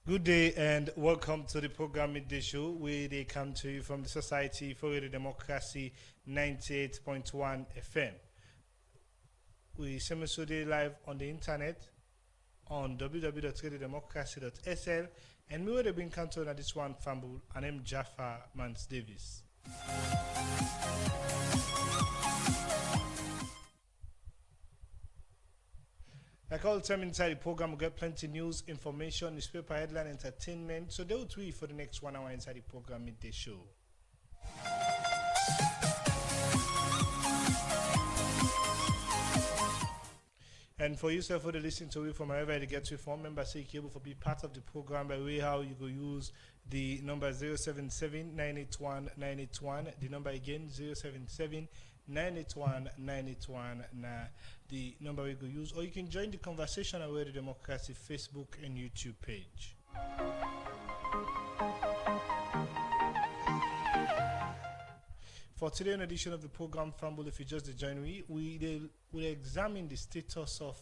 Good day and welcome to the program Midday Show, where they come to you from the Society for Radio Democracy 98.1 FM. We simulcast live on the internet on www.radiodemocracy.sl, and we would have been counted on this one fumble, and I'm Jaffa Mans Davis. Like all the time inside the program, we get plenty news, information, newspaper headline, entertainment. So they will tweet for the next 1 hour inside the program Midday Show. And for yourself, for the listening to it from wherever you get to from, remember say you're able to be part of the program by way how you go use the number 077-981-981. The number again 077-981-981. The number we go use, or you can join the conversation on Radio Democracy Facebook and YouTube page. For today's edition of the program, Fumble, if you just join me, we will examine the status of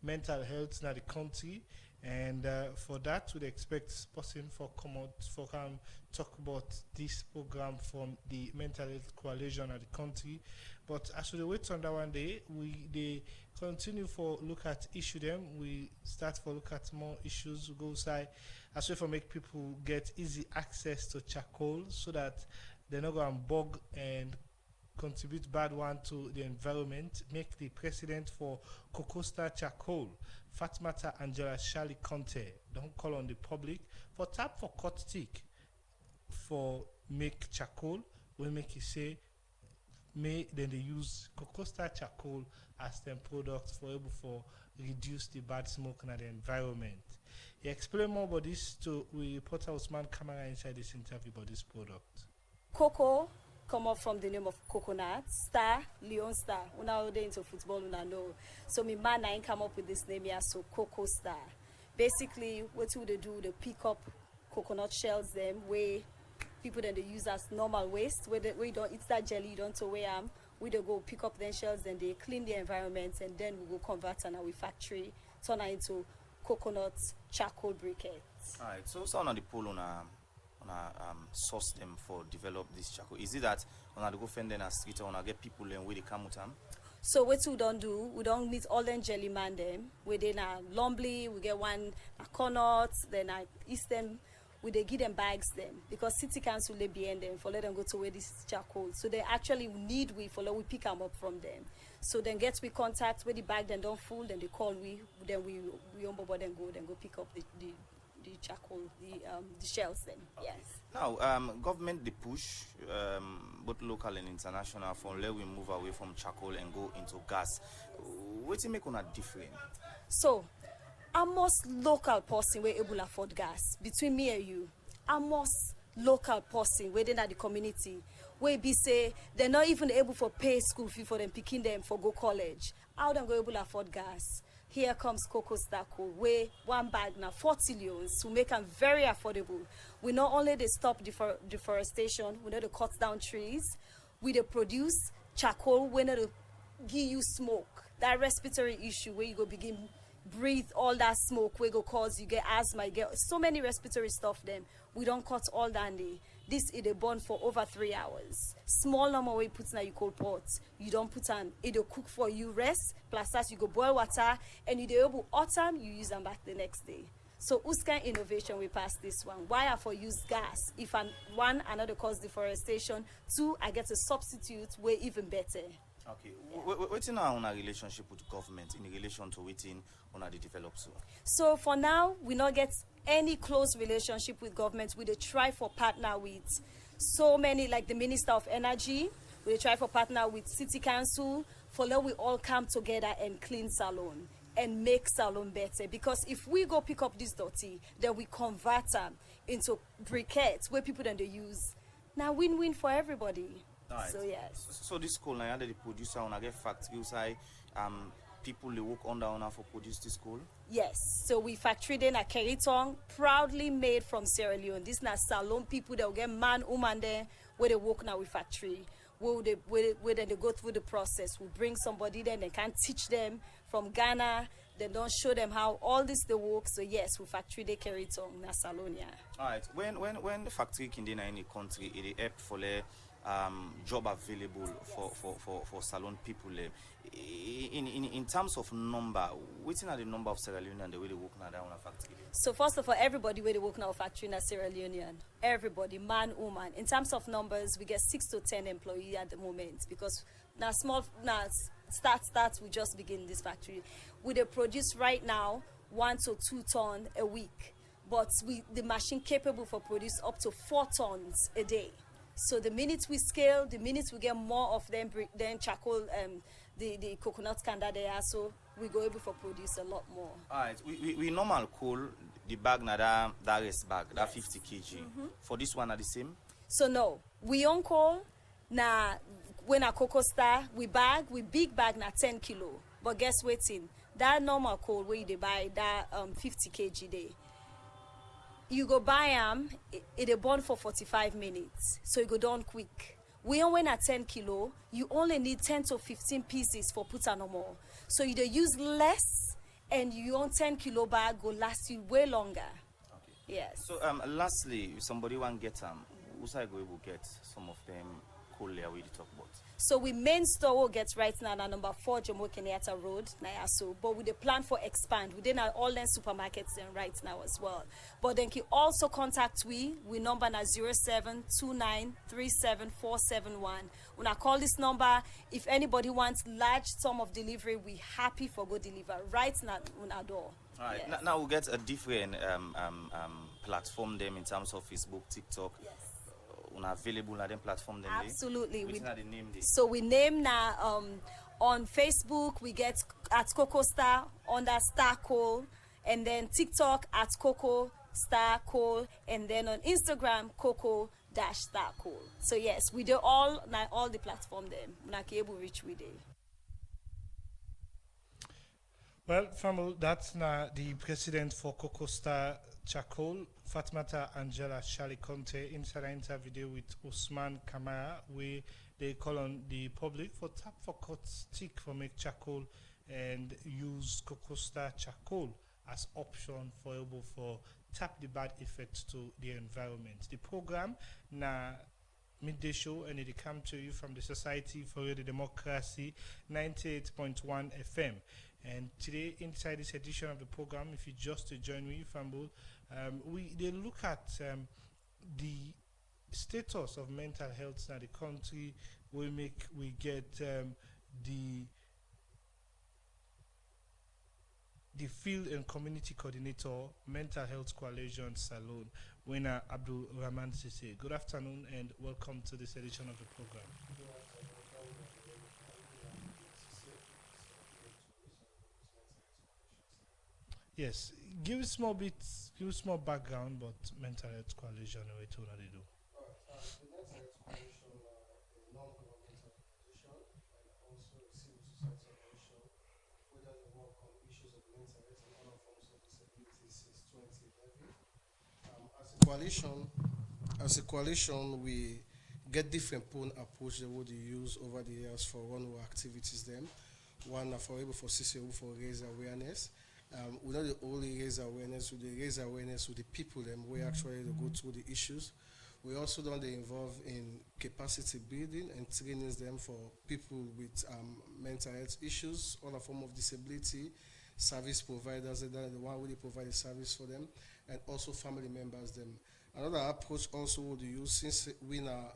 mental health in the country, and for that, we'd expect this person for talk about this program from the Mental Health Coalition of the country. But as we wait on that one day, they continue for look at issue them. We start for look at more issues. We go side as well for make people get easy access to charcoal so that they're not going to bog and contribute bad one to the environment. Make the president for Cocosta Charcoal, Fatmata Angela Shali Conte, don't call on the public for tap for cut stick for make charcoal. We make it say then they use Cocosta Charcoal as their product for able for reduce the bad smoke in the environment. He explained more about this to reporter Osman Kamara inside this interview about this product. Coco come up from the name of Coconut Star, Leon Star. Una already into football, una know. So my man I come up with this name here, so Coco Star. Basically, what do they do? They pick up coconut shells them where people then they use as normal waste. Where you don't eat that jelly, you don't know where we they go pick up them shells, then they clean the environment, and then we will convert and our factory turn it into coconut charcoal briquettes. Alright, so on the pool on source them for develop this charcoal. Is it that on the go find them a street or get people and where they come with them? So what we don't do, we don't meet all them jelly man them. We then Lombly, we get one a Connaught, then East them, we they give them bags them because city council they behind them for let them go to where this charcoal. So they actually need we follow, we pick them up from them. So then get we contact where the bag then don't full, then they call we on board then go pick up the charcoal, the shells then. Okay. Yes. Now, government they push both local and international for let we move away from charcoal and go into gas. What do you make on a different? So, almost local person we able afford gas between me and you. Almost local person within the community where be say they're not even able for pay school fee for them picking them for go college. How them go able afford gas? Here comes Coco Starco, where one bag now 40 leons to make them very affordable. We not only they stop deforestation, we know they cut down trees, we they produce charcoal, we know they give you smoke. That respiratory issue where you go begin breathe all that smoke, where go cause you get asthma, you get so many respiratory stuff then. We don't cut all that day. This is a burn for over 3 hours. Small number way put in a cold pot. You don't put on it'll cook for you rest, plus that you go boil water and you do able autumn, you use them back the next day. So whose kind of innovation we pass this one? Why I for use gas? If I'm one, another cause deforestation, two, I get a substitute way even better. Okay. Yeah. What's in our relationship with government in relation to waiting on the develop so for now, we not get any close relationship with government. We try for partner with so many like the Minister of Energy. We try for partner with City Council. For now, we all come together and clean Salone and make Salone better. Because if we go pick up this dirty, then we convert them into briquettes where people then they use. Now win-win for everybody. Right. So yes. So this coal now the producer on I get factories people they work under for produce this coal? Yes. So we factory in a Keriton, proudly made from Sierra Leone. This na Salone people that will get man, woman there where they work now with factory. Where they go through the process. We bring somebody there, they can teach them from Ghana, They don't show them how all this they work. So yes, we factory they carry it on na Salonia. All right. When the factory can in any country, it help for the job available for salon people. In terms of number, what's are the number of Sierra Leonean the way they work now down a factory? So first of all, everybody where they work now factory in Sierra Leonean. Everybody, man, woman. In terms of numbers, we get 6 to 10 employees at the moment because now start we just begin this factory. We they produce right now 1 to 2 tons a week, but the machine capable for produce up to 4 tons a day. So the minute we scale, the minute we get more of them, then charcoal, the coconut candy there, so we go able for produce a lot more. All right, we normal call the bag na that rest bag, that 50 kg. For this one are the same? So no, we on call na when a Coco Star we big bag na 10 kilo. But guess waiting, that normal call where they buy that 50 kg day. You go buy them, it burn for 45 minutes, so you go down quick. We on when at 10 kilo, you only need 10 to 15 pieces for put no more. So you dey use less, and you on 10 kilo bag go last you way longer. Okay. Yes. So lastly, if somebody want get who's I go able get some of them cool layer we talk about? So we main store will get right now na number 4 Jomo Kenyatta Road, Nayaso. But with the plan for expand, we did all the supermarkets then right now as well. But then can also contact we number na 0729374771. When I call this number, if anybody wants large sum of delivery, we happy for go deliver right now on our door. All right. Yes. Now we get a different platform them in terms of Facebook, TikTok. Yes. Available on them platform then. Absolutely. Which are the name they? So we name now on Facebook we get at Coco Star under Star Cole, and then TikTok at Coco Star Cole, and then on Instagram Coco-Star Cole. So yes, we do all the platform them. Na able reach we do. Well, Famul, that's now the president for Coco Star Charcoal, Fatmata Angela Charlie Conte, inside an interview with Usman Kamara, where they call on the public for tap for cut stick for make charcoal and use Coco Star Charcoal as option for able for tap the bad effects to the environment. The program na midday show, and it come to you from the Society for the Democracy 98.1 FM. And today, inside this edition of the program, if you just join me, Fambo, they look at the status of mental health in the country. We get the field and community coordinator, Mental Health Coalition Salon, Winner Abdul Rahman Sise. Good afternoon and welcome to this edition of the program. Yes, give us more background, but Mental Health Coalition, what do they do? The Mental Health Coalition a non-governmental organization and also a civil society organization, whether they work on issues of mental health and other forms of disability since 2011. As a coalition, we get different approach that we use over the years for one of our activities. Them one for able for CCO for raise awareness. We not only raise awareness, we raise awareness with the people them we actually go through the issues. We also don't involve in capacity building and trainings them for people with mental health issues, other form of disability, service providers, the one who they provide a service for them, and also family members them. Another approach also would use, since we now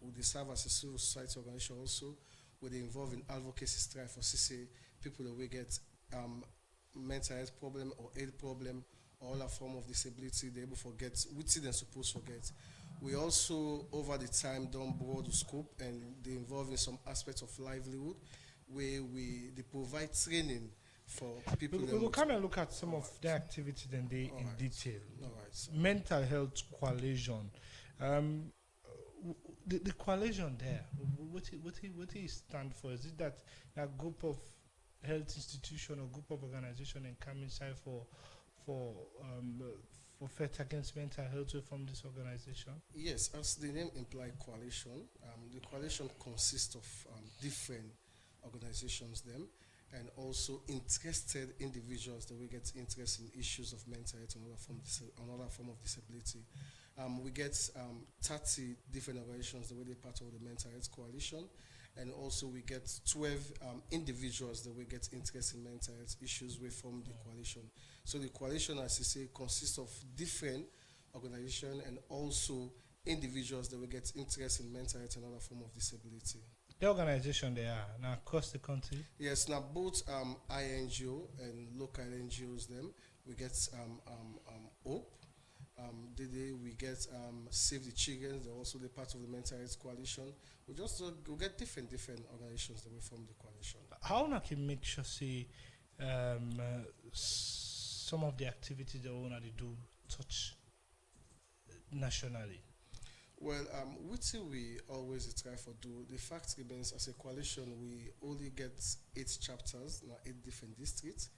would serve as a civil society organization also, would involve in advocacy strive for CC people that we get mental health problem or aid problem or a form of disability they able forget which they're supposed to forget. We also over the time done broad scope and they involve in some aspects of livelihood where they provide training for people. We will come and look at some of the activities in detail. All right, so. Mental Health Coalition. The coalition there, what it stand for? Is it that a group of health institution or group of organization and come inside for fight against mental health from this organization? Yes, as the name implies, coalition. The coalition consists of different organizations. Them, and also interested individuals that we get interest in issues of mental health and another form of disability. We get 30 different organizations that were part of the Mental Health Coalition, and also we get 12 individuals that we get interest in mental health issues we form the coalition. So the coalition, as you say, consists of different organizations and also individuals that will get interest in mental health and other form of disability. The organization they are now across the country. Yes, now both INGO and local NGOs them. We get HOPE, we get Save the Children, they're also the part of the Mental Health Coalition. We get different organizations that we form the coalition. How now can make sure see some of the activities they already do touch nationally? Well, which we always try for do. The fact remains, as a coalition, we only get 8 chapters, now 8 different districts,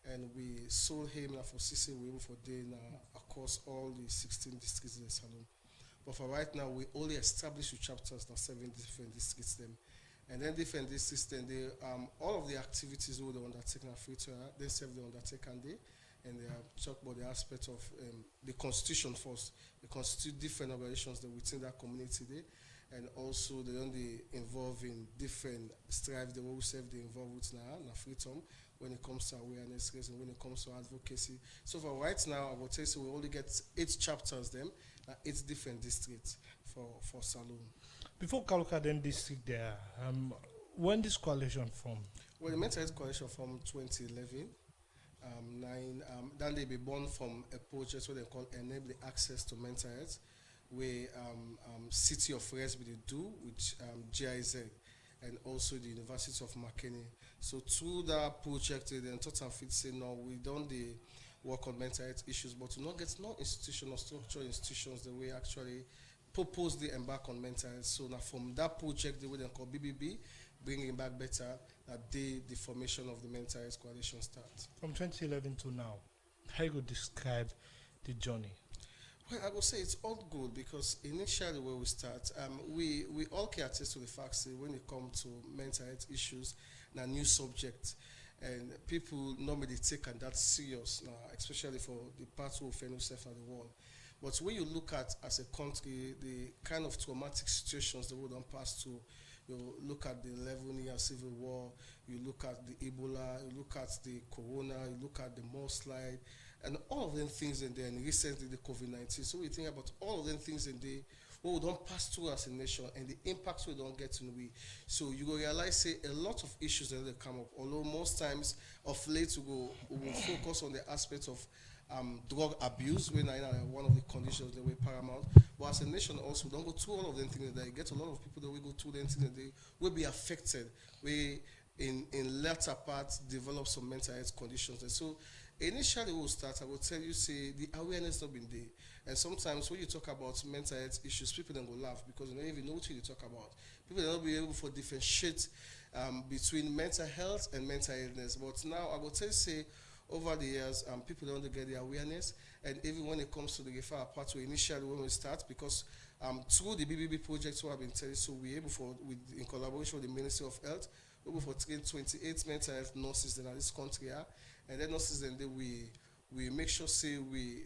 and we sole aim now for CC Wim for day now across all the 16 districts in the salon. But for right now, we only establish the chapters now 7 different districts them, and then different districts then they all of the activities we undertake now free to they serve the undertake and they. And they have talked about the aspect of the constitution first. They constitute different organizations that within that community there, and also they only involve in different strives. They will serve they involve with now freedom when it comes to awareness raising, when it comes to advocacy. So for right now, I would say so we only get 8 chapters them, 8 different districts for Salone. Before Kaluka then district there, when this coalition formed? Well, the Mental Health Coalition formed 2011. Then they be born from a project what they call Enable the Access to Mental Health, where City of Resby do with GIZ and also the University of McKinney. So through that project, they then thought and fit say no, we don't work on mental health issues, but to not get no institution or structural institutions that we actually propose they embark on mental health. So now from that project, they would then call BBB, bringing back better that day the formation of the Mental Health Coalition starts. From 2011 to now, how you would describe the journey? Well, I would say it's all good because initially when we start, we all can attest to the fact that when it comes to mental health issues, a new subject, and people normally take and that's serious now, especially for the parts who find themselves at the world. But when you look at as a country, the kind of traumatic situations that we don't pass through, you look at the 11-year civil war, you look at the Ebola, you look at the Corona, you look at the mudslide, and all of them things in there, and recently the COVID-19. So we think about all of them things in there, what we don't pass through as a nation, and the impacts we don't get in we. So you will realize, say, a lot of issues that they come up, although most times of late we will focus on the aspect of drug abuse, when one of the conditions that were paramount. But as a nation also, don't go through all of them things that you get a lot of people that will go through them things that they will be affected. We in latter parts develop some mental health conditions. And so initially we'll start, I will tell you, say the awareness not been there. And sometimes when you talk about mental health issues, people then go laugh because they don't even know what you talk about. People will not be able to differentiate between mental health and mental illness. But now I will tell you, say, over the years, people don't get the awareness, and even when it comes to the referral pathway, initially when we start, because through the BBB project, what I've been telling you, so we're able for, in collaboration with the Ministry of Health, we're able for train 28 mental health nurses in this country, and then nurses, then we make sure, say, we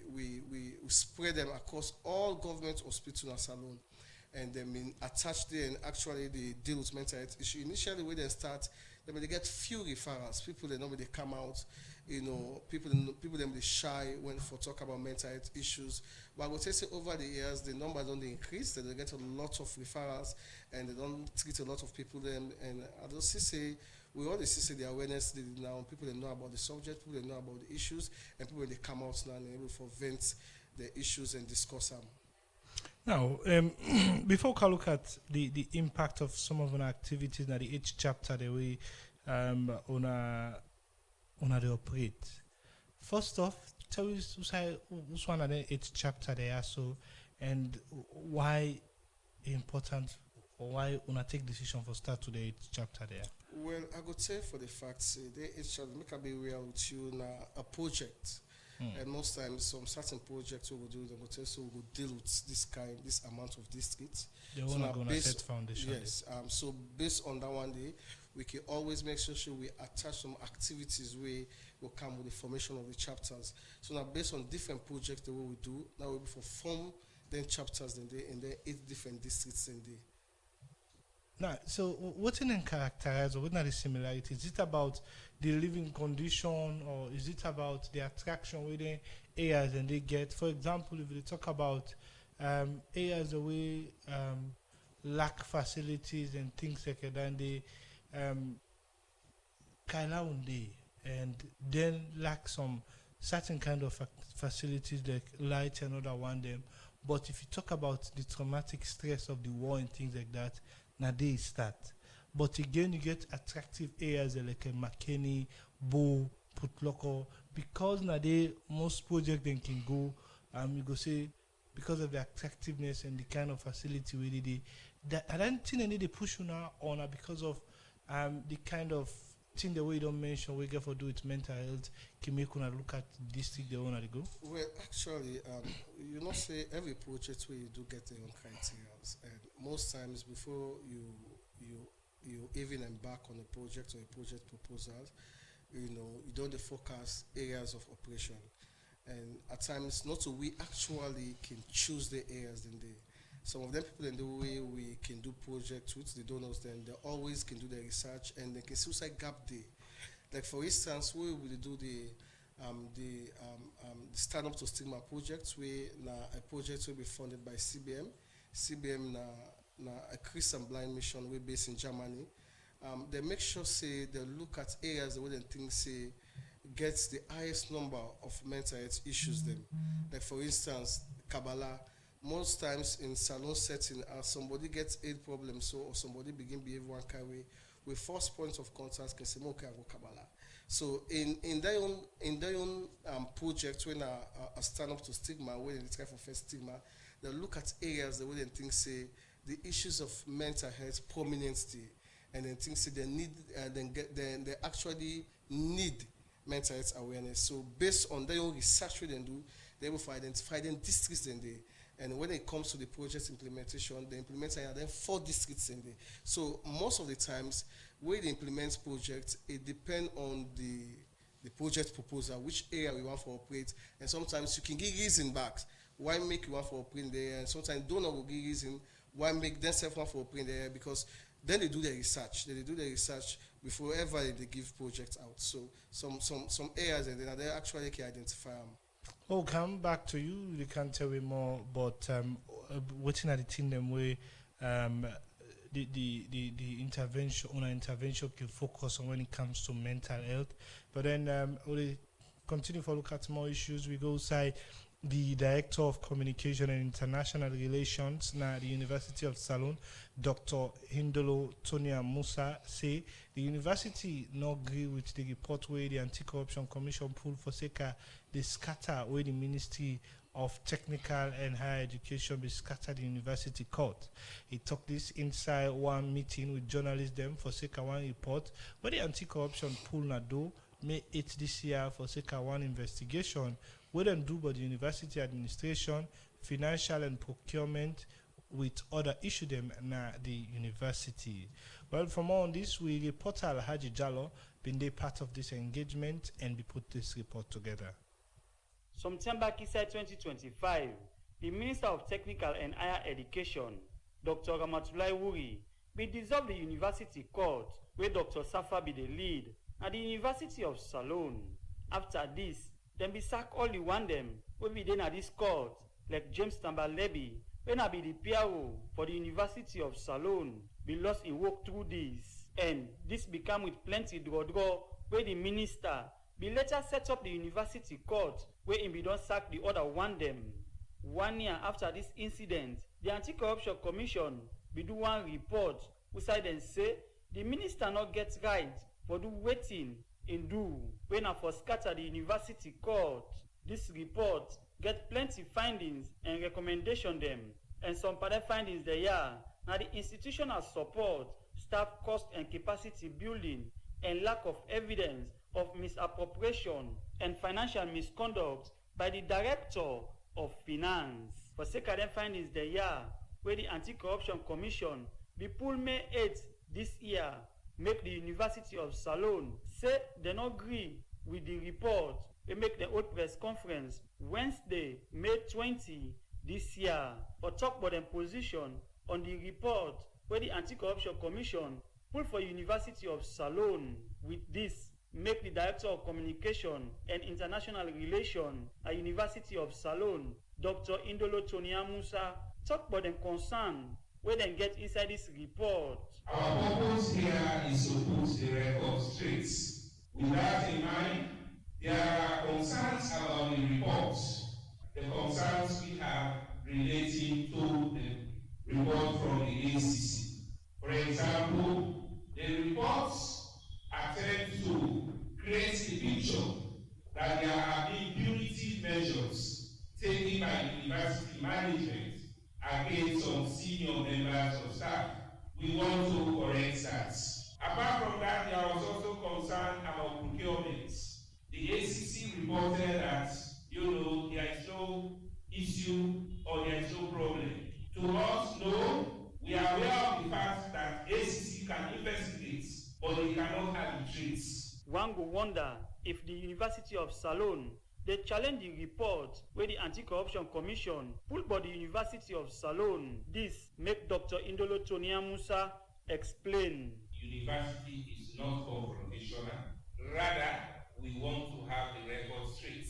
spread them across all government hospitals and salon, and then attached there, and actually they deal with mental health issue. Initially, when they start, they get few referrals. People they normally come out, you know, people them they shy when for talk about mental health issues. But I would say over the years the number don't increase, that they get a lot of referrals and they don't treat a lot of people then, and I don't say we always see the awareness now, people they know about the subject, people they know about the issues, and people they come out now and able to vent the issues and discuss them. Now, before we look at the impact of some of our activities in the each chapter that we on they operate. First off, tell us who's one of the each chapter they are so, and why important or why una take decision for start to the each chapter there. Well, I could say for the fact, say the each chapter make a be real with you now a project. And most times, some certain projects we will do, they will tell us, so we will deal with this amount of districts. They So wanna now go on a set foundation. Yes. So based on that one day, we can always make sure we attach some activities where will come with the formation of the chapters. So now based on different projects the way we do, now we will form then chapters in the 8 different districts in the. Now, so what's in characterize or what are the similarities? Is it about the living condition or is it about the attraction within areas and they get? For example, if they talk about areas where lack facilities and things like that, and they Kailaundi and then lack some certain kind of facilities like light and other one them. But if you talk about the traumatic stress of the war and things like that, now they start. But again, you get attractive areas like Makeni, Bo, Putloko, because now they most projects then can go. You go say because of the attractiveness and the kind of facility where they that I don't think they push you now on because of the kind of thing the way you don't mention we get for do with mental health can make you look at the district they want to go. Well, actually, you know, say every project where you do get their own criteria, and most times before you even embark on a project or a project proposal, you know, you don't focus areas of operation, and at times not so we actually can choose the areas in the. Some of them people in the way we can do projects with the donors, then they always can do the research and they can see suicide gap there. Like for instance, we will do the Stand Up to Stigma project, where a project will be funded by CBM. CBM na a Christian blind mission we based in Germany. They make sure say they look at areas where they think say gets the highest number of mental health issues them. Like for instance, Kabbalah. Most times in salon setting, somebody gets aid problems, or somebody begin behave one kind way, with first points of contact can say, okay, I go Kabbalah. So in their own project, when a Stand Up to Stigma, when they try for first stigma, they look at areas where they think say the issues of mental health prominently, and then think say they need, they actually need mental health awareness. So based on their own research, what they do, they will identify them districts in there. And when it comes to the project implementation, the implementation are then 4 districts in there. So most of the times, where they implement projects, it depends on the project proposal, which area we want to operate. And sometimes you can give reason back why make you want to operate there, and sometimes donor will give reason why make themselves want to operate there, because then they do the research. They do the research before ever they give projects out. So some areas and then they actually can identify them. Oh, come back to you. You can tell me more about waiting at the team them way the intervention can focus on when it comes to mental health. But then we'll continue to look at more issues. We go side the Director of Communication and International Relations na the University of Salone, Dr. Hindolo Tonia Musa, say the university not agree with the report where the Anti-Corruption Commission pulled for SECA they scatter where the Ministry of Technical and Higher Education be scattered the university court. He took this inside one meeting with journalists them for SECA one report where the Anti-Corruption pull na do May 8 this year for SECA one investigation we don't do by the university administration, financial and procurement with other issue them na the university. Well, for more on this, we reporter Alhaji Jallo been they part of this engagement and we put this report together. Sometime back inside 2025, the Minister of Technical and Higher Education, Dr. Ramatulai Wuri, be dissolve the university court where Dr. Safa be the lead at the University of Salone. After this, then be sack all the one them will be then at this court, like James Tambalebi, when I be the PRO for the University of Salone, be lost in work through this. And this become with plenty draw where the minister be later set up the university court where he be don't sack the other one them. 1 year after this incident, the Anti-Corruption Commission be do one report who side and say the minister not gets right for do waiting in do when I for scatter the university court. This report get plenty findings and recommendation them, and some other findings they are now the institutional support, staff cost and capacity building, and lack of evidence of misappropriation and financial misconduct by the Director of Finance. For sake of them findings the year where the Anti-Corruption Commission be pull May 8 this year make the University of Salone say they no agree with the report. They make the old press conference Wednesday, May 20 this year for talk about their position on the report where the Anti-Corruption Commission pull for University of Salone. With this, make the Director of Communication and International Relations at University of Salone, Dr. Indolo Tonia Musa, talk about them concern where they get inside this report. Our purpose here is to put the record straight. With that in mind, there are concerns about the report. The concerns we have relating to the report from the ACC. For example, the reports attempt to create a picture that there have been punitive measures taken by the university management against some senior members of staff. We want to correct that. Apart from that, there was also concern about procurement. The ACC reported that, there is no issue or there is no problem. To us, no, we are aware of the fact that ACC can investigate, but they cannot arbitrate. One go wonder if the University of Salone they challenge the report where the Anti-Corruption Commission pulled by the University of Salone. This make Dr. Indolo Tonia Musa explain. University is not confrontational. Rather, we want to have the record straight.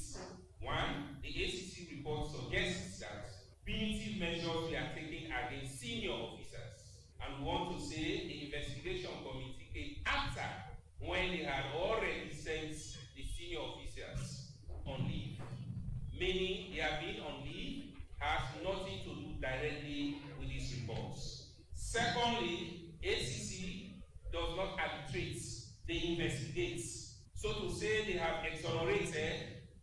One, the ACC report suggests that punitive measures we are taking against senior officers. And we want to say the investigation committee came after when they had already sent the senior officers on leave. Meaning they have been on leave has nothing to do directly with these reports. Secondly, ACC does not arbitrate, they investigate. So to say they have exonerated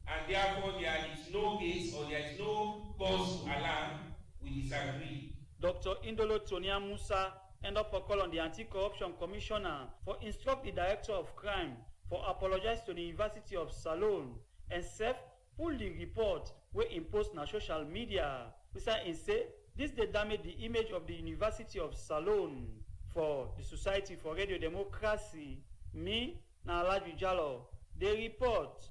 and therefore there is no case or there is no cause to alarm, we disagree. Dr. Indolo Tonia Musa end up for call on the Anti-Corruption Commissioner for instruct the Director of Crime for apologize to the University of Salone and self pull the report where imposed na social media. Besides, say this they damage the image of the University of Salone. For the Society for Radio Democracy, me na Alhaji Jallo, they report.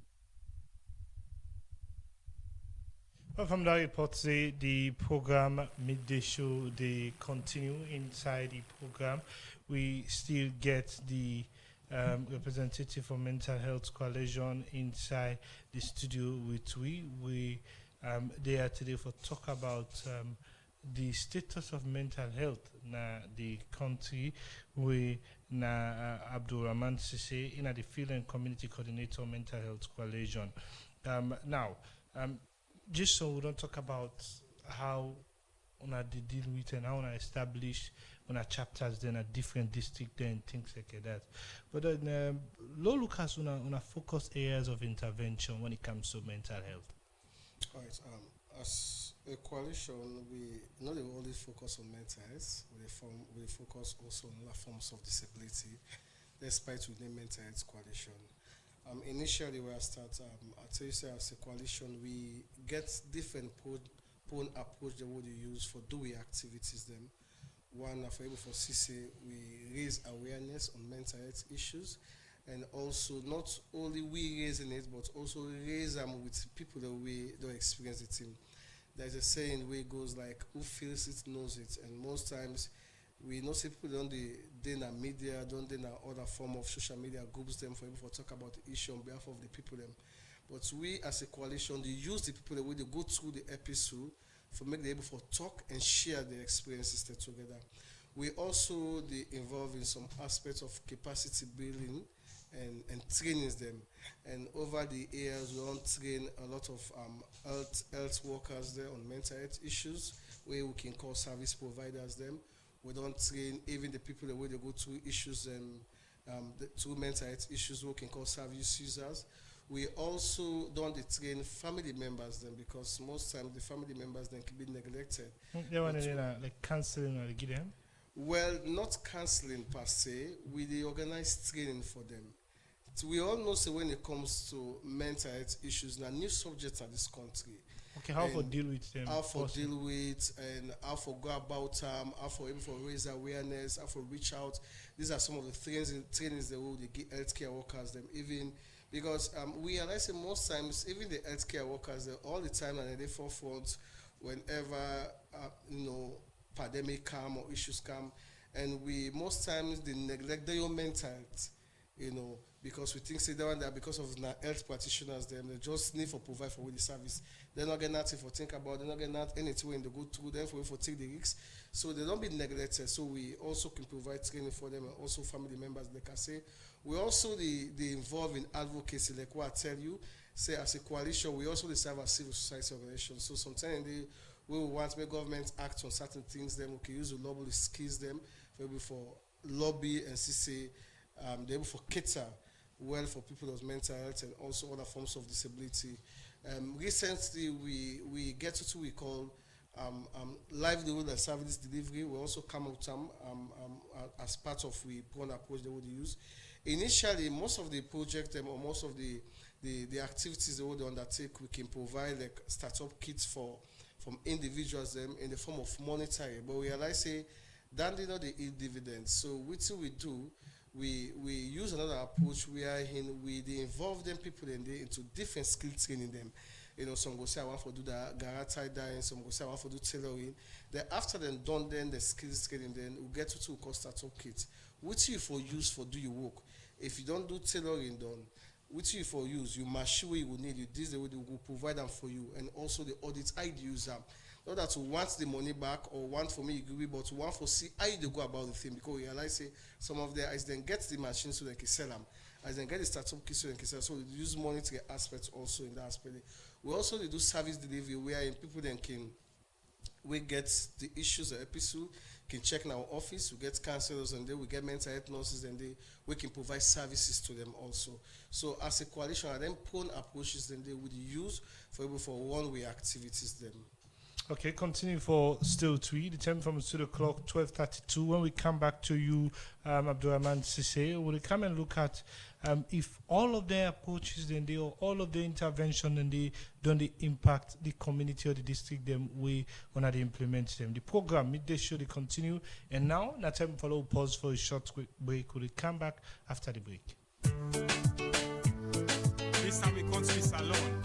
Well, from that report, the program Midday Show, they continue inside the program. We still get the representative for Mental Health Coalition inside the studio with we. They are today for talk about the status of mental health na the country. We na Abdul Rahman Sise in the Field and Community Coordinator Mental Health Coalition. Now, just so we don't talk about how una they deal with and how una establish una chapters then a different district then things like that. But then low look as una focus areas of intervention when it comes to mental health. All right. As a coalition, we not only focus on mental health, we focus also on other forms of disability, despite we name mental health coalition. Initially, when I start, I tell you, say, as a coalition, we get different prone approach that we use for doing activities. Them one, for able for CC, we raise awareness on mental health issues, and also not only we raising it, but also raise them with people that we don't experience it in. There's a saying where it goes like, who feels it knows it, and most times we know people don't in the media, don't in other form of social media groups them for able to talk about the issue on behalf of the people them. But we as a coalition, they use the people that way they go through the episode for make them able to talk and share their experiences together. We also involved in some aspects of capacity building and trainings them. And over the years, we don't train a lot of health workers there on mental health issues, where we can call service providers them. We don't train even the people that way they go through issues and through mental health issues, we can call service users. We also don't train family members then, because most times the family members then can be neglected. They want to like counseling or give them? Well, not counseling per se. We organize training for them. So we all know, say, when it comes to mental health issues, now new subjects in this country. Okay, how for And deal with them? How for first? deal with, and how for go about how for even for raise awareness, how for reach out. These are some of the trainings that will give healthcare workers them, even because we realize that most times even the healthcare workers, they're all the time and they forefront whenever pandemic come or issues come, and we most times they neglect their own mental health, because we think say that because of the health practitioners, them they just need for provide for the service. They're not getting nothing for think about. They're not getting anything when they go through them for take the risks. So they don't be neglected. So we also can provide training for them and also family members. They can say we also the involved in advocacy, like what I tell you. Say as a coalition, we also serve as civil society organization. So sometimes we will want to make government act on certain things. Then we can use the lobby skills them for lobby and say they're able for cater well for people with mental health and also other forms of disability. Recently, we get to what we call livelihood and service delivery. We also come out as part of we program approach they would use. Initially, most of the project or most of the activities they would undertake, we can provide like startup kits from individuals them in the form of monetary. But we realize say that did not yield dividends. So what we do, we use another approach where we involve them people into different skill training them. Some go say I want to do the garage dyeing, some go say I want to do tailoring. Then after them done then the skills training, then we get to call startup kits. Which you for use for do your work. If you don't do tailoring done, which you for use, you machine you will need you. This the way they will provide them for you, and also the audit I use them. Not that to want the money back or want for me agree, but to want for see how they go about the thing, because we realize say some of their as then get the machine so they can sell them, as then get the startup kit so they can sell. So they use monetary aspects also in that aspect. We also do service delivery where people then can we get the issues or episode can check in our office, we get counselors and then we get mental health nurses and we can provide services to them also. So as a coalition, and then prone approaches then they would use for one-way activities then. Okay, continue for still tweet. The time from studio clock 12:32. When we come back to you, Abdurrahman Sise, we'll come and look at if all of their approaches then they or all of the intervention and they don't they impact the community or the district them way when they implement them. The program midday show they continue, and now na time for a pause for a short quick break. We'll come back after the break. This time we come to Salon,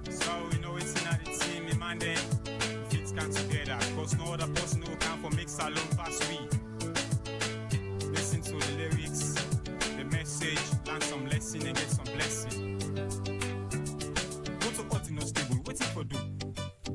so we know it's not the team, the man then. Come together, cause no other person who can for make Salon pass we. Listen to the lyrics, the message, learn some lesson and get some blessing. Go to Ordinance Table, waiting for do.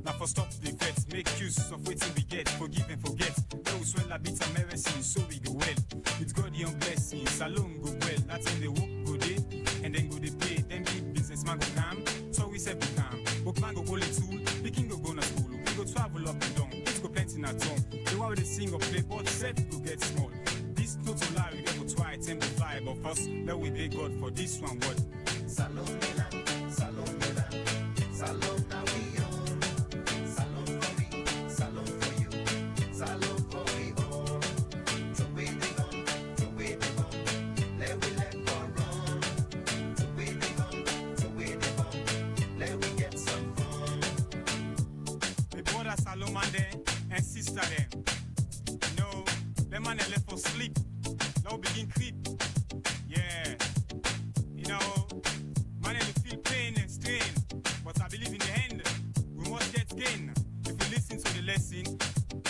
Now for stop the vets, make use of waiting we get, forgive and forget. Then we swell a bit of medicine, so we go well. With God the blessing, Salon go well. That's when they work go day, and then go they pay. Then big businessman go come, so we said we come. Workman go hold a tool, picking go na school. Go travel up and down, it's go plenty na tongue. The one with the sing or play, but set go get small. This no to lie, we go try tempt the vibe of us. Let we thank God for this one word. Salon Milan, Salon Milan, Salon now we own. Salon for me, Salon for you, Salon for we all. Throw away the gun, throw away the bomb. Let we let go run. Throw away the gun, throw away the bomb. Let we get some fun. Brother Salon man there and sister there. No, them man they left for sleep. Now begin creep. Yeah. Man they feel pain and strain. But I believe in the end, we must get gain. If we listen to the lesson,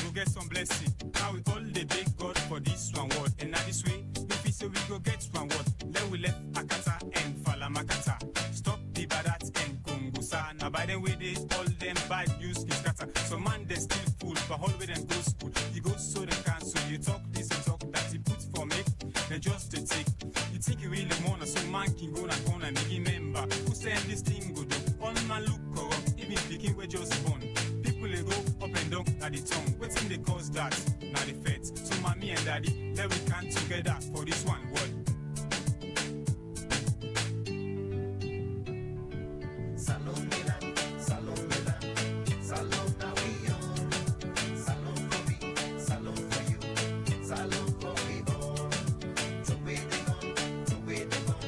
we'll get some blessing. Now we all the big God for this one word. And now this way, if we say we go get one word, then we left Akata and Falamakata. Stop the Badat and Kongusa. Now by the way they all them bad news is scatter. So man they still fool, but all with them go school. You go so they cancel. You talk this and talk that he put for me. Then just to take. You think you really wanna, so man can go and corner and remember who said this thing go do. All man look corrupt, even speaking we just born. People they go up and down at the tongue. Waiting they cause that, now the feds. So mommy and daddy, let we come together for this one word. Salon Milan, Salon Milan, Salon now we own. Salon for me, Salon for you, Salon for we all. Throw away the gun, throw away the bomb.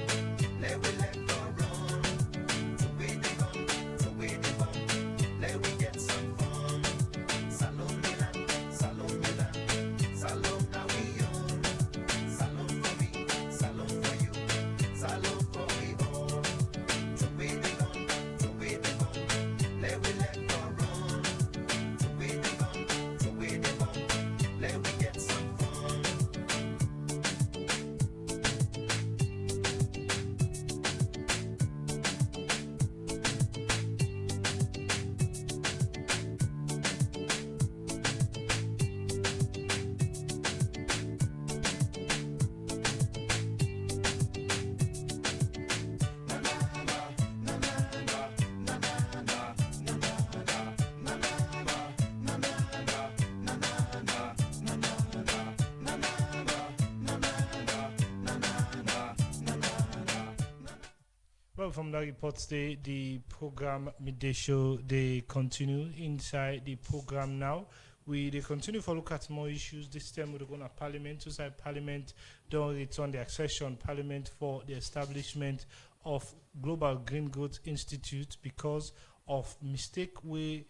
Well, from the reports, the program midday show, they continue inside the program now. They continue to look at more issues. This time we're going to Parliament. Inside Parliament, don't return the accession Parliament for the establishment of Global Green Growth Institute because of mistake where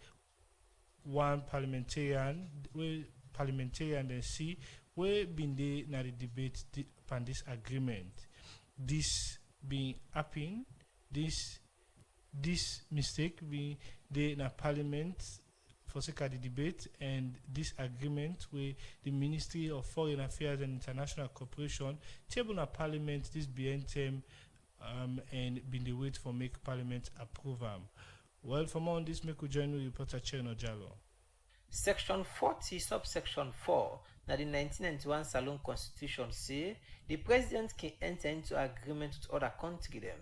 one parliamentarian then see where been they na the debate upon this agreement. This being happening, this mistake being they na Parliament for sake of the debate, and this agreement with the Ministry of Foreign Affairs and International Cooperation table na Parliament this being term and been the wait for make Parliament approve them. Well, for more on this, make we join with reporter Cherno Jalo. Section 40, subsection 4, na the 1991 Salon Constitution say the president can enter into agreement with other country them.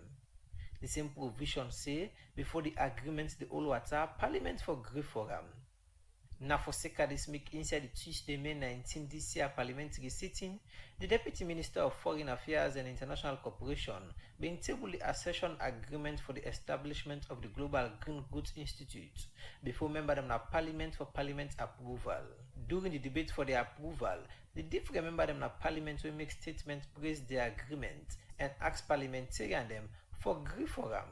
The same provision say before the agreement the whole water Parliament for agree for them. Now for sake of this make inside the Tuesday, May 19 this year parliamentary sitting, the Deputy Minister of Foreign Affairs and International Cooperation being table the accession agreement for the establishment of the Global Green Growth Institute before member them na Parliament for Parliament approval. During the debate for the approval, the different member them na Parliament will make statement praise the agreement and ask parliamentarian them for agree for them.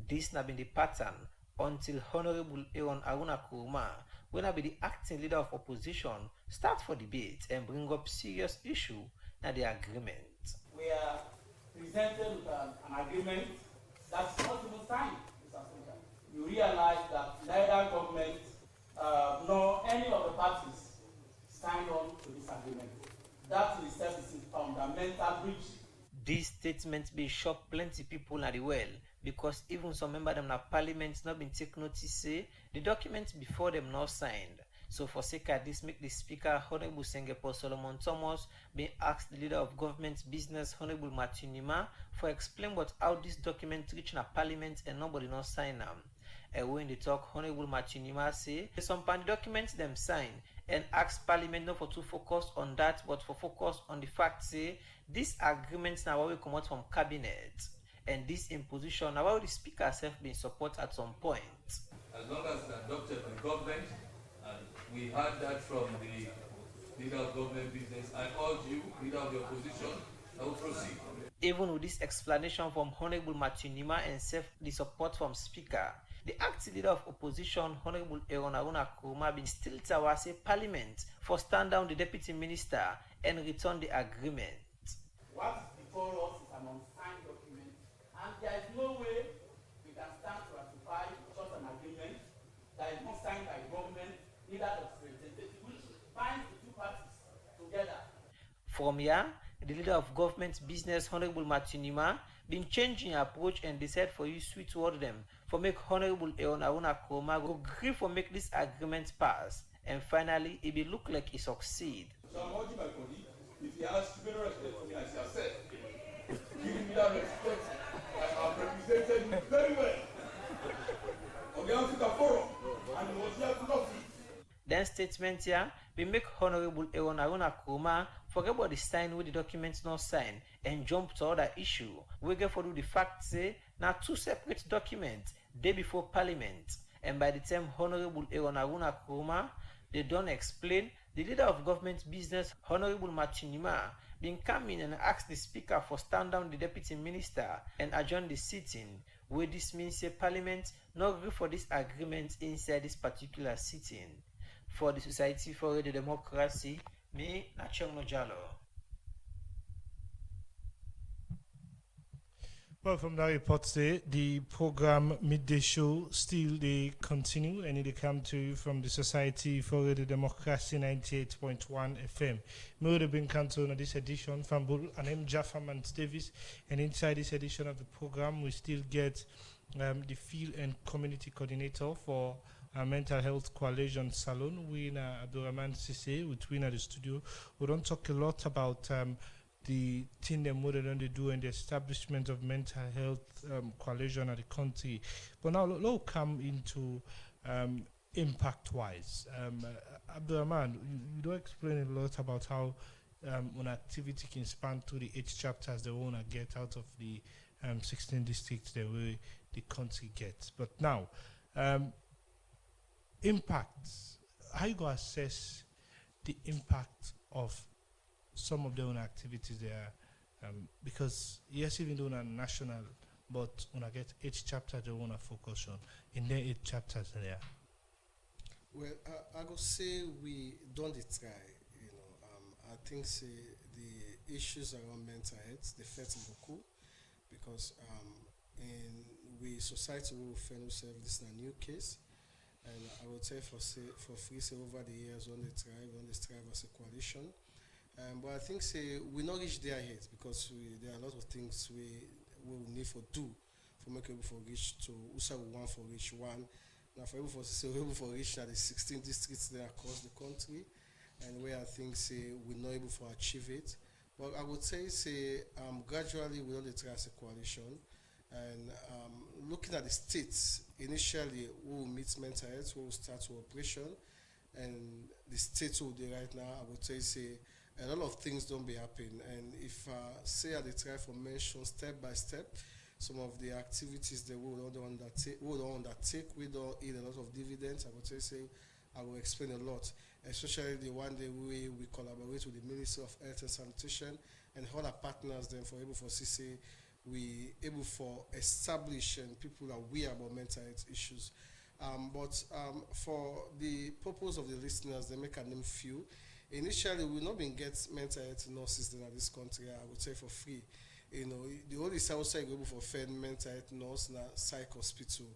This na been the pattern until Honorable Aaron Aruna Kuruma, when I be the acting leader of opposition, start for debate and bring up serious issue na the agreement. We are presented with an agreement that's not even signed, Mr. Speaker. You realize that neither government nor any of the parties signed on to this agreement. That in itself is a fundamental breach. This statement be shock plenty people na the well because even some member them na Parliament not been take notice say the document before them not signed. So for sake of this, make the Speaker Honorable Sengepo Solomon Thomas be asked the leader of government business Honorable Matthew Nima for explain what how this document reach na Parliament and nobody not sign them. And when they talk, Honorable Matthew Nima say some pan the documents them sign and ask Parliament not for to focus on that but for focus on the fact say this agreement now what we come out from cabinet. And this imposition, now how the Speaker herself been support at some point. As long as it's adopted by government, and we heard that from the leader of government business, I urge you, leader of the opposition, I will proceed. Even with this explanation from Honorable Matthew Nima and the support from Speaker, the acting leader of opposition, Honorable Aaron Aruna Kuruma, been still to say Parliament for stand down the Deputy Minister and return the agreement. What is before us is an unsigned document, and there is no way we can stand to ratify such an agreement that is not signed by government, neither does representative, which binds the two parties together. From here, the leader of government business, Honorable Matthew Nima, been changing approach and decide for you sweet toward them for make Honorable Aaron Aruna Kuruma go agree for make this agreement pass. And finally, it will look like he succeed. So I'm urging my colleague, if he has greater respect for me as he has said, give me that respect. I have represented him very well on the Africa Forum, and he was here to love me. Then statement here, we make Honorable Aaron Aruna Kuruma forget about the sign with the documents not signed and jump to other issue. We get for do the fact say now two separate documents day before Parliament, and by the time Honorable Aaron Aruna Kuruma they don't explain, the leader of government business, Honorable Matthew Nima, been come in and ask the Speaker for stand down the Deputy Minister and adjourn the sitting, where this means a Parliament not agree for this agreement inside this particular sitting. For the Society for the Democracy, me, Nachemo Jalo. Well, from that report today, the program Midday Show still they continue and they come to you from the Society for the Democracy 98.1 FM. Me would have been cancelled on this edition from Bull and I'm Jaffa Mans Davis, and inside this edition of the program we still get the Field and Community Coordinator for Mental Health Coalition Salon. We in Abdurrahman Sisse, with we in the studio. We don't talk a lot about the thing them what they do in the establishment of mental health coalition at the country. But now let's come into impact-wise. Abdurrahman, you don't explain a lot about how an activity can span through the 8 chapters they want to get out of the 16 districts the way the country gets. But now, impacts. How you go assess the impact of some of their own activities there? Because yes, even though on a national, but when I get each chapter they want to focus on, in there 8 chapters there. Well, I go say we don't try. I think say the issues around mental health they affect Boku because in we society will find ourselves this is a new case, and I would say for free say over the years when they strive as a coalition. But I think say we not reach there yet because there are a lot of things we will need for do for make able for reach to also we want for reach one. Now for able for say we able for reach at the 16 districts there across the country, and where I think say we're not able to achieve it. But I would say gradually we don't try as a coalition, and looking at the states initially we will meet mental health, we will start to operation, and the states will do right now. I would say a lot of things don't be happening, and if say I try for mention step by step some of the activities that we don't undertake, we don't eat a lot of dividends. I would say I will explain a lot, especially the one day we collaborate with the Ministry of Health and Sanitation and other partners then for able for CC we able for establish and people are aware about mental health issues. But for the purpose of the listeners, they make a name few. Initially, we not been get mental health nurses in this country. I would say for free. The only outside able for fed mental health nurse na psych hospital.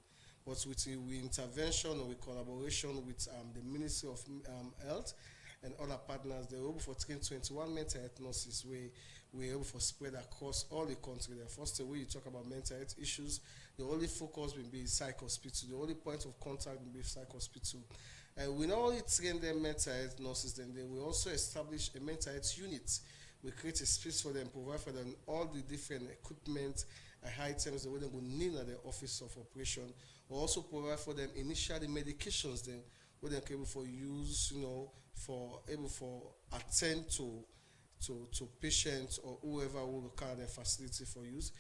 But with intervention or with collaboration with the Ministry of Health and other partners, they were able for train 21 mental health nurses. We able for spread across all the country. The first way you talk about mental health issues, the only focus will be psych hospital. The only point of contact will be psych hospital. We not only train them mental health nurses, then they will also establish a mental health unit. We create a space for them, provide for them all the different equipment and items that they will need at the office of operation. We also provide for them initially medications then where they can able for use, for able for attend to patients or whoever will carry their facility for use.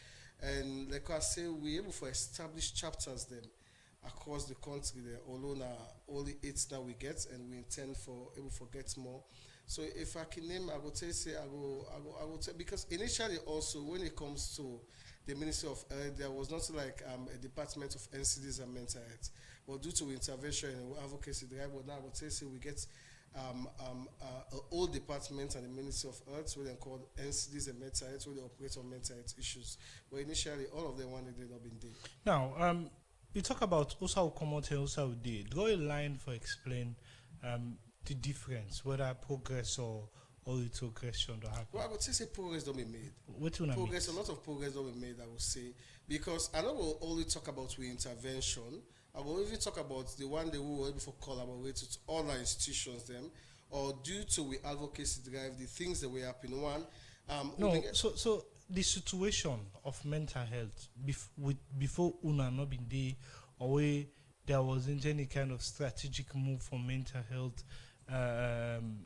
And like I say, we able for establish chapters then across the country there, although now only 8 now we get, and we intend for able to get more. So if I can name, I would say I would say because initially also when it comes to the Ministry of Health, there was not like a department of NCDs and mental health, but due to intervention and advocacy drive, but now I would say we get an old department and the Ministry of Health, where they called NCDs and mental health, where they operate on mental health issues. But initially, all of them wanted they not been there. Now, you talk about Usa Ukomote and Usa Ude. Draw a line for explain the difference, whether progress or retrogression don't happen. Well, I would say progress don't be made. What do you mean? A lot of progress don't be made, I would say, because I know we'll only talk about intervention. I will even talk about the one that we were able to collaborate with all our institutions, them, or due to we advocacy drive, the things that we happen. One, so the situation of mental health before Una not been there, or where there wasn't any kind of strategic move for mental health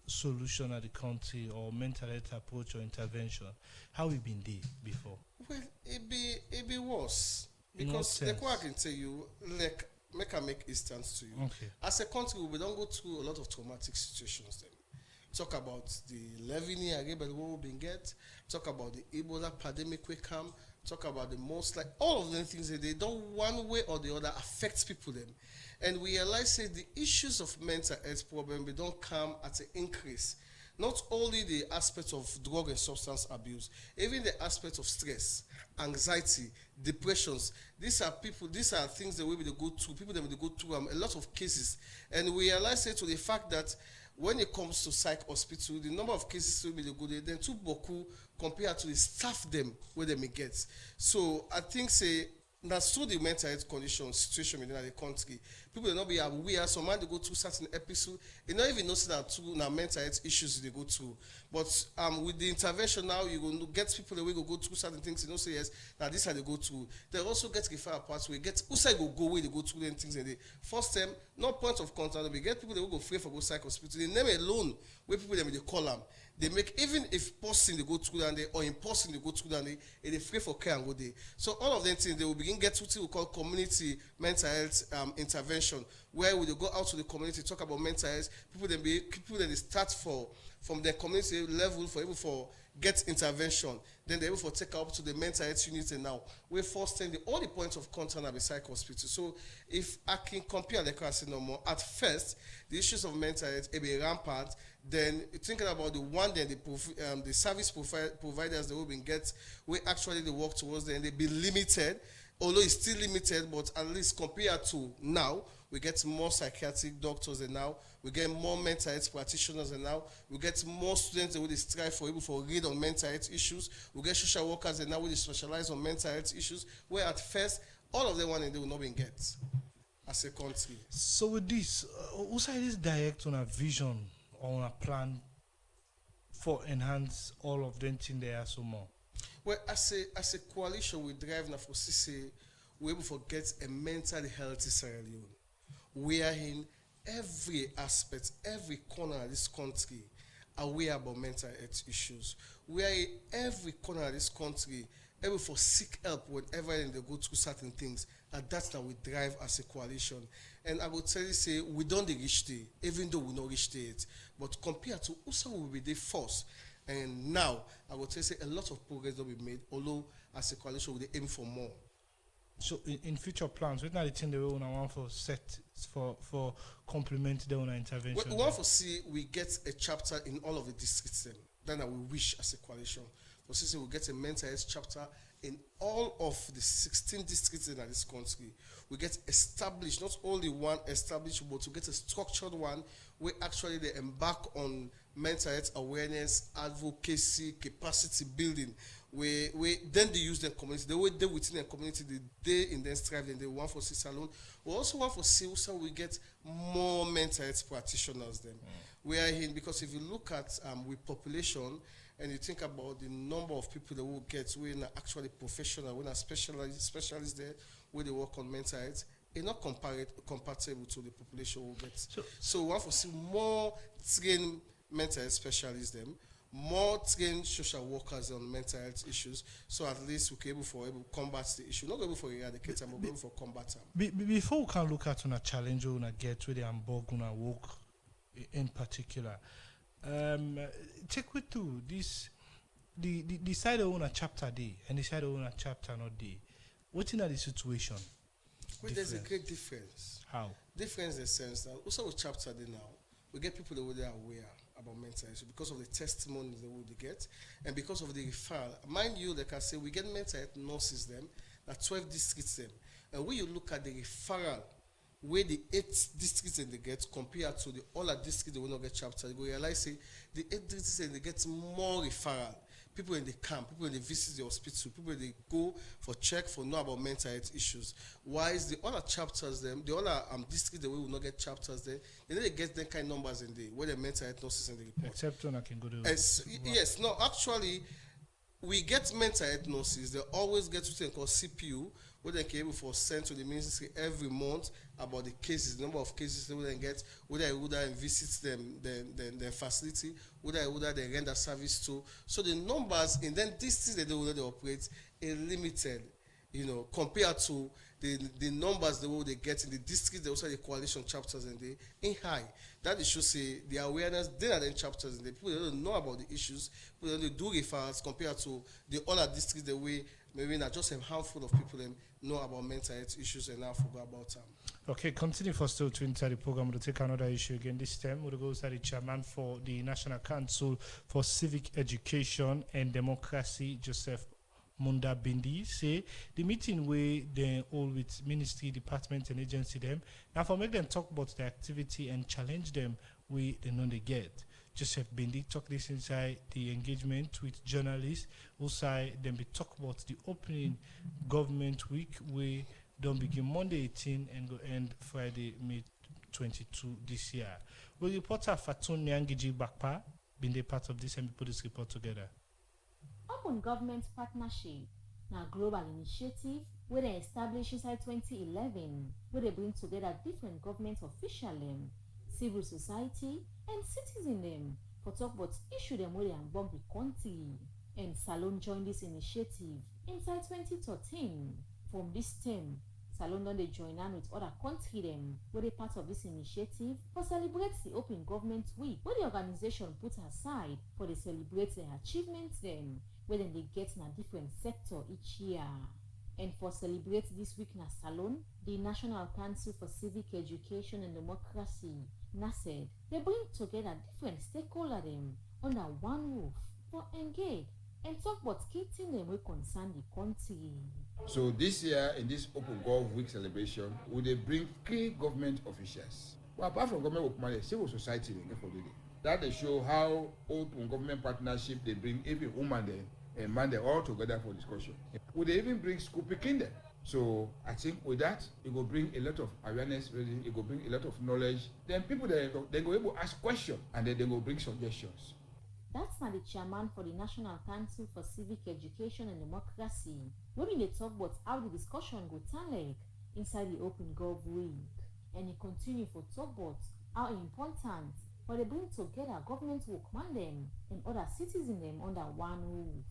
solution at the country or mental health approach or intervention. How we been there before? Well, it be worse because like what I can tell you, like make instance to you. Okay. As a country, we don't go through a lot of traumatic situations. Then talk about the Levini Ageba we been get. Talk about the Ebola pandemic we come. Talk about the most like all of them things that they don't one way or the other affect people them. And we realize that the issues of mental health problem, they don't come at an increase. Not only the aspect of drug and substance abuse, even the aspect of stress, anxiety, depressions. These are things that we will go through, people that will go through a lot of cases. And we realize it to the fact that when it comes to psych hospital, the number of cases will be the good, then too boku compared to the staff them where they may get. So I think that's through the mental health condition situation within the country. People will not be aware. Some man they go through certain episodes. They not even know that through now mental health issues they go through. But with the intervention now, you go get people that will go through certain things. You know, say yes, that this how they go through. They also get referral paths. We get who say go where they go through them things. And they first time no point of contact. We get people that will go free for go psych hospital. The name alone where people them they call them. they make, even if person they go through and they, or in person they go through and they free for care and go there. So all of them things, they will begin get what we call community mental health intervention, where we go out to the community, talk about mental health. People then they start from the community level for able for get intervention. Then they able for take up to the mental health unit, and now we first the only point of contact at the psych hospital. So if I can compare the class no more, at first the issues of mental health be rampant. Then thinking about the one, then the service providers that will be get, we actually they work towards them, they be limited, although it's still limited, but at least compared to now, we get more psychiatric doctors, and now we get more mental health practitioners, and now we get more students that will strive for able for read on mental health issues. We get social workers, and now we specialize on mental health issues. Where at first all of them one and they will not be get as a country. So with this, also this direct on a vision or on a plan for enhance all of them thing there so more. Well, as a coalition, we drive now for CC, we able to get a mentally healthy Sierra Leone. We are in every aspect, every corner of this country aware about mental health issues. We are in every corner of this country able to seek help whenever they go through certain things, and that's how we drive as a coalition. And I will tell you, say, we don't reach there, even though we not reach there yet. But compared to also we will be there first. And now, I will tell you, say, a lot of progress will be made, although as a coalition, we aim for more. So in future plans, what are the things that we want for set for complement the intervention? We want to see we get a chapter in all of the districts then I will wish as a coalition. For see we get a mental health chapter in all of the 16 districts in this country. We get established, not only one established, but to get a structured one where actually they embark on mental health awareness, advocacy, capacity building. We then they use the community. They will they within the community. They in then strive. And they want for see salon. We also want for see also we get more mental health practitioners. Then we are in, because if you look at with population and you think about the number of people that will get, we're actually professional, we're specialists there where they work on mental health. It's not compatible to the population we get. So we want to see more trained mental health specialists them, more trained social workers on mental health issues, so at least we can able to combat the issue. Not able for eradicate them, but able for combat them. Before we can look at on a challenge we get with the Hamburg gonna work in particular, take with to this the side of a chapter day and the side of a chapter not day. What's in the situation? Well, there's a great difference. How? Difference in the sense that also with chapter day now, we get people that were aware about mental health because of the testimonies that we get and because of the referral. Mind you, like I say, we get mental health nurses them, that 12 districts them. And when you look at the referral, where the 8 districts they get compared to the other districts they will not get chapter, you realize say the 8 districts they get more referral. People in the camp, people in the visit the hospital, people they go for check for know about mental health issues. Why is the other chapters them, the other districts they will not get chapters there, they need to get them kind of numbers in the where the mental health nurses in the report. Except when I can go to yes, no, actually we get mental health nurses, they always get something called CPU, where they can able for send to the ministry every month about the cases, the number of cases they will then get, whether I would visit them, their facility, whether I would they render service to. So the numbers in then districts that they will operate are limited, you know, compared to the numbers they get in the districts, they also the coalition chapters and they in high. That is should say the awareness, they are in chapters and the people that don't know about the issues, people that do referrals compared to the other districts the way maybe not just a handful of people that know about mental health issues and now forgot about them. Okay, continue for still to enter the program. We'll take another issue again. This time we'll go to the chairman for the National Council for Civic Education and Democracy, Joseph Munda Bindi, say the meeting where they all with ministry, department and agency them. Now for make them talk about the activity and challenge them where they know they get. Joseph Bindi talk this inside the engagement with journalists who say them be talk about the opening government week where don't begin Monday 18 and go end Friday May 22 this year. Will reporter Fatun Nyangiji Bakpa been part of this and we put this report together? Open Government Partnership, now global initiative where they established inside 2011, where they bring together different government officials, civil society, and citizens for talk about issue them where they unblock the country. And Salon joined this initiative inside 2013. From this term, Salon don dey join hand with other country them where they part of this initiative for celebrate the Open Government Week, where the organization put aside for they celebrate their achievements them, where then they get in a different sector each year. And for celebrate this week na Salon, the National Council for Civic Education and Democracy, NACED, they bring together different stakeholders them under one roof for engage and talk about key things them will concern the country. So this year, in this Open Gov Week celebration, we they bring key government officials. Well, apart from government work, civil society they get for the day. That they show how open government partnership they bring even women there and man they all together for discussion. Would they even bring school picking them? So I think with that, it will bring a lot of awareness, really, it will bring a lot of knowledge. Then people they go able to ask questions and then they will bring suggestions. That's not the chairman for the National Council for Civic Education and Democracy. When they talk about how the discussion go turn inside the Open Gov Week. And he continue for talk about how important for they bring together government workman them and other citizens them under one roof.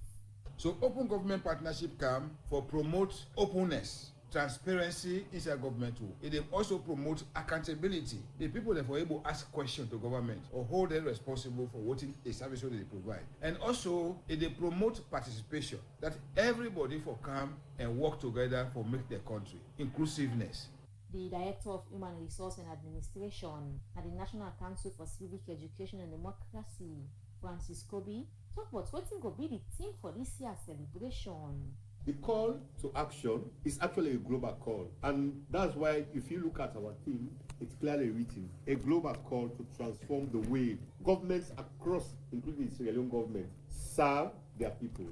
So open government partnership come for promote openness, transparency inside government too. It also promote accountability. The people that were able to ask questions to government or hold them responsible for what a service that they provide. And also it promote participation, that everybody for come and work together for make their country. Inclusiveness. The Director of Human Resource and Administration at the National Council for Civic Education and Democracy, Francis Kobe, talk about what will be the theme for this year's celebration. The call to action is actually a global call, and that's why if you look at our theme, it's clearly written, a global call to transform the way governments across, including the Sierra Leone government, serve their people.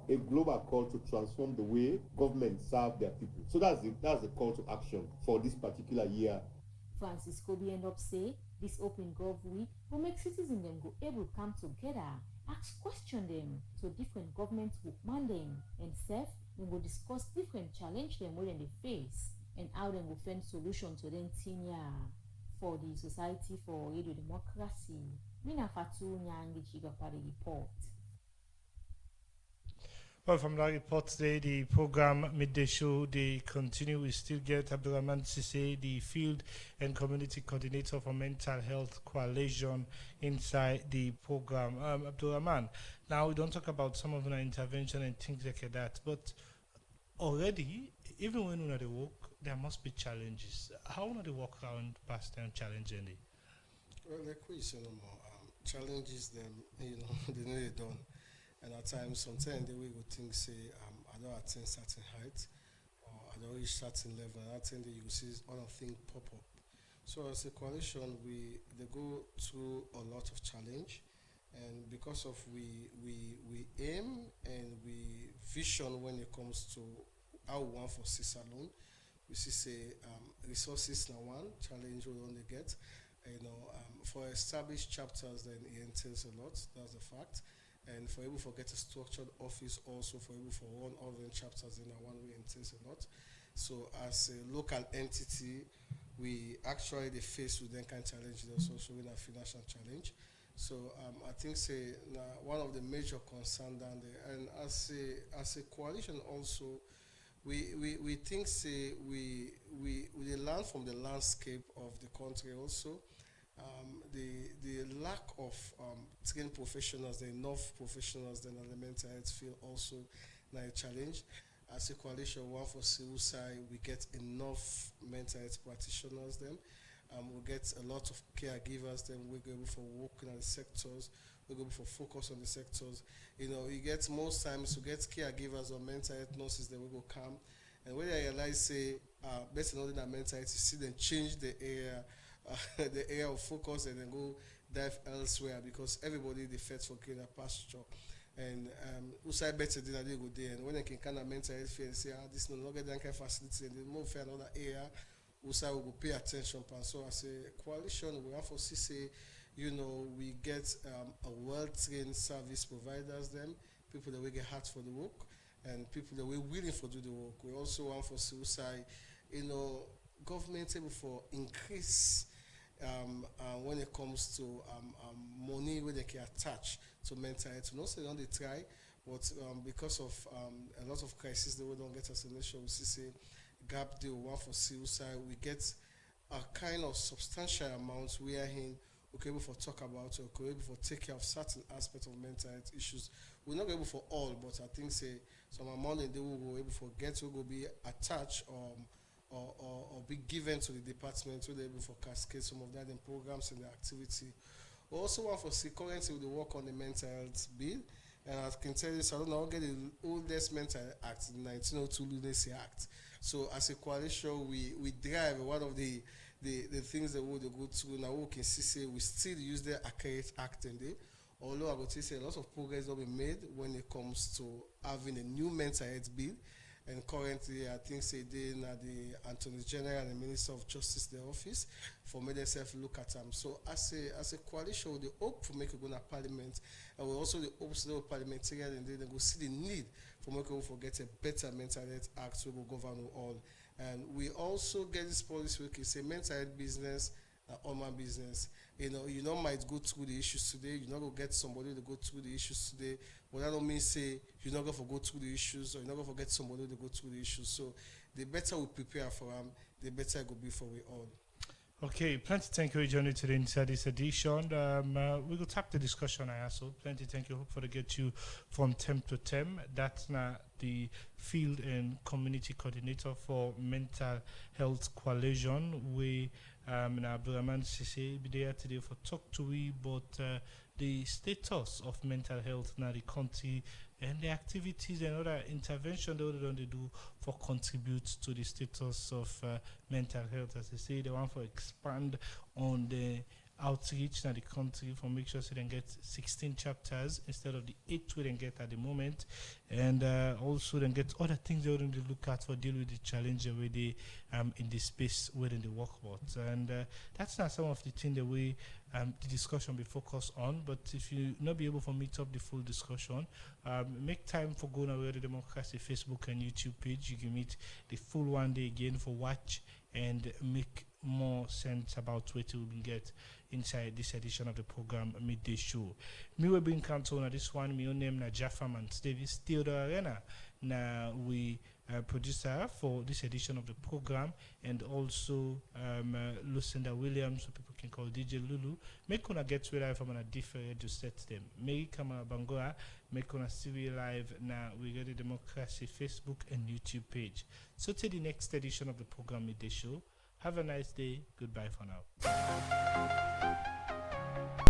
A global call to transform the way governments serve their people. So that's the call to action for this particular year. Francis Kobe end up say this Open Gov Week will make citizens them go able to come together, ask question them to different government workman them, and self them go discuss different challenge them where they face and how them will find solution to them tenure. For the Society for Radio Democracy, Mina Fatu Nyangi Chigapari report. Well, from that report today, the program Midday Show, they continue. We still get Abdulrahman Sise, the Field and Community Coordinator for Mental Health Coalition inside the program. Abdulrahman, now we don't talk about some of the intervention and things like that, but already, even when we're at the work, there must be challenges. How do they work around past time challenging it? Well, like we say no more. Challenges them, they know they done. And at times, sometimes the way we think, say, I don't attain certain height, or I don't reach certain level, and I think that you see other things pop up. So as a coalition, they go through a lot of challenge, and because of we aim and we vision when it comes to how we want for Salon, we see say resources now one challenge we only get, for established chapters then it entails a lot. That's the fact. And for able to get a structured office also for able for one other chapters in one way entails a lot. So as a local entity, we actually face with that kind of challenge. There's also in a financial challenge. So I think say one of the major concerns down there, and as a coalition also, we think say we learn from the landscape of the country also. The lack of trained professionals, the enough professionals, then on the mental health field also a challenge. As a coalition, one for civil side, we get enough mental health practitioners. Then we get a lot of caregivers. Then we're able for working on the sectors. We're able for focus on the sectors. You get most times to get caregivers or mental health nurses. Then we go come, and when I realize say better not than mental health, you see them change the area. The area of focus and then go dive elsewhere because everybody they fight for greener pasture and usai better than they go there and when they can kind of mental health and say this no longer than kind of facility and they move for another area usai will go pay attention. So as a coalition we have to say we get a well-trained service providers them people that we get hard for the work and people that we're willing for do the work. We also want for suicide government able for increase when it comes to money where they can attach to mental health. You know, so they don't they try, but because of a lot of crisis, they don't get us a nation. We see say gap deal one for suicide. We get a kind of substantial amount where we can able to talk about or can able to take care of certain aspects of mental health issues. We're not able for all, but I think say some amount they will go able to get will be attached or be given to the department so they're able to cascade some of that in programs and the activity. We also want for see currently we work on the mental health bill, and I can tell you, so I don't know, get the oldest mental health act, the 1902 Lunacy Act. So as a coalition, we drive one of the things that we go through now. We can see say we still use the archaic act in there. Although I would say a lot of progress will be made when it comes to having a new mental health bill. And currently, I think say they now the Attorney General and the Minister of Justice, their office, for me themselves look at them. So as a coalition, they hope for make a good Parliament, and we also the hope the parliamentarian and they go see the need for make for get a better mental health act so we will govern all. And we also get this policy we can say mental health business. On my business, you know, might go through the issues today. You're not gonna get somebody to go through the issues today, but that don't mean say you're not gonna go through the issues, or you're not gonna get somebody to go through the issues. So the better we prepare for them, the better it will be for we all. Okay, plenty thank you, Johnny, today inside this edition. We will tap the discussion I also. Plenty thank you. Hope for to get you from term to term. That's now the field and community coordinator for Mental Health Coalition. We Abdurrahman Sise be there today for talk to we about the status of mental health in the country and the activities and other intervention they do for contribute to the status of mental health. As I say, they want to expand on the outreach in the country for make sure so they get 16 chapters instead of the 8 we then get at the moment, and also then get other things they want to look at for deal with the challenge where they in the space within the work about. And that's not some of the things that we the discussion be focused on. But if you not be able to meet up the full discussion, make time for going away to the Democracy Facebook and YouTube page. You can meet the full one day again for watch and make more sense about what you will get inside this edition of the program Midday Show. Me will bring counsel on this one. My own name na Jaffaman Davis Theodore Arena. Now we producer for this edition of the program, and also Lucinda Williams, who people can call DJ Lulu. Make una get we live from a different to set them. Mary Kamara Bangoa, make una see we live now. We get the Democracy Facebook and YouTube page. So till the next edition of the program Midday Show. Have a nice day. Goodbye for now.